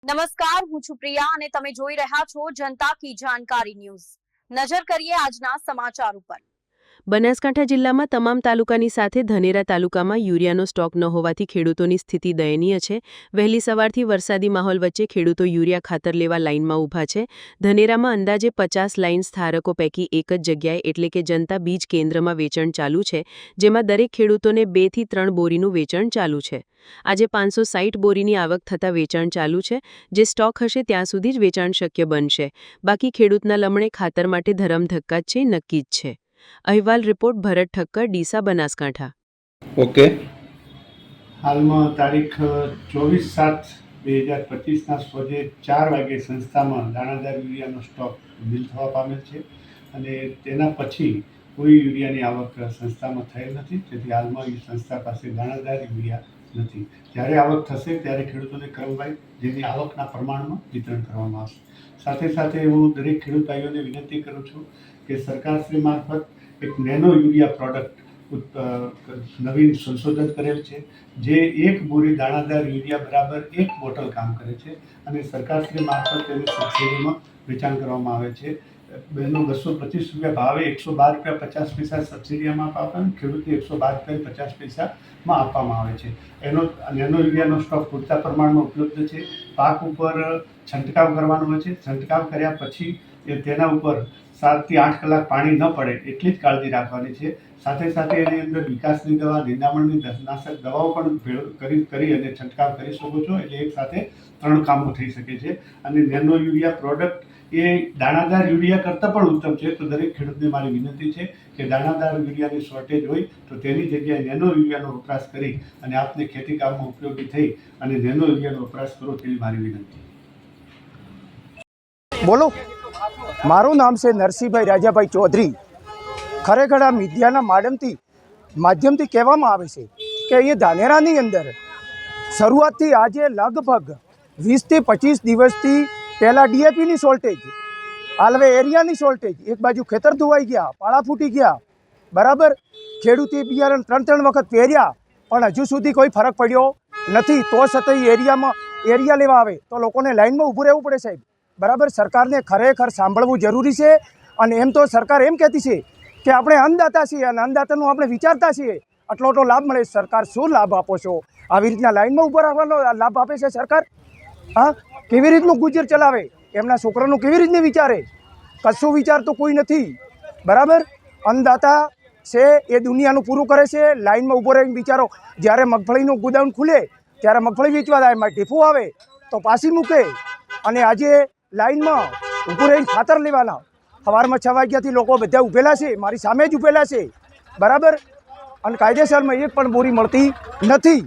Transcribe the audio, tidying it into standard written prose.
નમસ્કાર, હું છું પ્રિયા અને તમે જોઈ રહ્યા છો જનતા કી જાણકારી ન્યૂઝ। નજર કરીએ આજના સમાચાર ઉપર। બનાસકાંઠા જિલ્લામાં તમામ તાલુકાની સાથે ધાનેરા તાલુકામાં યુરિયાનો સ્ટોક ન હોવાથી ખેડૂતોની સ્થિતિ દયનીય છે। વહેલી સવારથી વરસાદી માહોલ વચ્ચે ખેડૂતો યુરિયા ખાતર લેવા લાઇનમાં ઊભા છે। ધાનેરામાં અંદાજે 50 લાઇન ધારકો પૈકી એક જ જગ્યાએ એટલે કે જનતા બીજ કેન્દ્રમાં વેચાણ ચાલુ છે, જેમાં દરેક ખેડૂતોને 2 થી 3 બોરીનું વેચાણ ચાલુ છે। આજે 560 બોરીની આવક થતાં વેચાણ ચાલુ છે, જે સ્ટોક હશે ત્યાં સુધી જ વેચાણ શક્ય બનશે। બાકી ખેડૂતના લમણે ખાતર માટે ધરમધક્કા છે, નક્કી જ છે। અહેવાલ રિપોર્ટ ભરત ઠક્કર, ડીસા, બનાસકાંઠા। ઓકે, હાલમાં તારીખ 24/7/2025ના સોજે 4 વાગે સંસ્થામાં દાણાદાર યુરિયાનો સ્ટોક બિલ થવા પામેલ છે અને તેના પછી કોઈ યુરિયાની આવક સંસ્થામાં થયેલ નથી, તેથી હાલમાં સંસ્થા પાસે દાણાદાર યુરિયા નથી। જ્યારે આવક થશે ત્યારે ખેડૂતોને ક્રમવાઇઝ જેની આવકના પ્રમાણમાં વિતરણ કરવામાં આવશે। સાથે સાથે હું દરેક ખેડૂત ભાઈઓને વિનંતી કરું છું કે સરકારશ્રી મારફત એક નેનો યુરિયા પ્રોડક્ટ નવીન સંશોધન કરેલ છે, જે 1 બોરી દાણાદાર યુરિયા બરાબર 1 બોટલ કામ કરે છે અને સરકારશ્રી મારફત તેની સબસિડીમાં વેચાણ કરવામાં આવે છે। બેનો 225 રૂપિયા ભાવે 112 રૂપિયા 50 પૈસા સબસિડીમાં આપવામાં, ખેડૂતને 112 રૂપિયા 50 પૈસામાં આપવામાં આવે છે। એનો નેનો યુરિયાનો સ્ટોક પૂરતા પ્રમાણમાં ઉપલબ્ધ છે। પાક ઉપર છંટકાવ કરવાનો હોય છે। છંટકાવ કર્યા પછી તેના ઉપર 7 થી 8 કલાક પાણી ન પડે એટલી જ કાળજી રાખવાની છે। સાથે સાથે એની અંદર વિકાસની દવા, નિંદામણની નાશક દવાઓ પણ કરી અને છંટકાવ કરી શકો છો, એટલે એક સાથે 3 કામો થઈ શકે છે। અને નેનો યુરિયા પ્રોડક્ટ એ દાણાદાર યુરિયા કરતાં પણ ઉત્તમ છે। તો દરેક ખેડૂતને મારી વિનંતી છે કે દાણાદાર યુરિયાની શોર્ટેજ હોય તો તેની જગ્યાએ નેનો યુરિયાનો વપરાશ કરી અને આપને ખેતી કામમાં ઉપયોગી થઈ અને નેનો યુરિયાનો વપરાશ કરો તેવી મારી વિનંતી। બોલો, મારું નામ છે નરસિંહભાઈ રાજાભાઈ ચૌધરી। ખરેખર આ મીડિયાના માધ્યમથી કહેવામાં આવે છે કે એ ધાનેરાની અંદર શરૂઆતથી આજે લગભગ 20 થી 25 દિવસથી પહેલાં ડીએપીની શોર્ટેજ, હાલ હવે એરિયાની શોર્ટેજ, એક બાજુ ખેતર ધોવાઈ ગયા, પાળા ફૂટી ગયા, બરાબર। ખેડૂતે બિયારણ 3 વખત પહેર્યા પણ હજુ સુધી કોઈ ફરક પડ્યો નથી। તો છતાં એરિયા લેવા આવે તો લોકોને લાઇનમાં ઊભું રહેવું પડે સાહેબ, બરાબર। સરકારને ખરેખર સાંભળવું જરૂરી છે। અને એમ તો સરકાર એમ કહેતી છે કે આપણે અન્નદાતા છીએ અને અન્નદાતાનું આપણે વિચારતા છીએ, આટલો લાભ મળે। સરકાર શું લાભ આપો છો? આવી રીતના લાઇનમાં ઊભો રાખવાનો લાભ આપે છે સરકાર? હા, કેવી રીતનું ગુજર ચલાવે? એમના છોકરાનું કેવી રીતને વિચારે? કશું વિચાર તો કોઈ નથી, બરાબર। અન્નદાતા છે એ દુનિયાનું પૂરું કરે છે, લાઇનમાં ઊભો રહીને બિચારો જ્યારે મગફળીનું ગોડાઉન ખુલે ત્યારે મગફળી વેચવા જાય, એમાં ટીફું આવે તો પાછી મૂકે અને આજે લાઇનમાં ઊભું રહીને ખાતર લેવાના। સવારમાં 6 વાગ્યાથી લોકો બધા ઊભેલા છે, મારી સામે જ ઊભેલા છે, બરાબર। અને કાયદેસરમાં એક પણ બોરી મળતી નથી।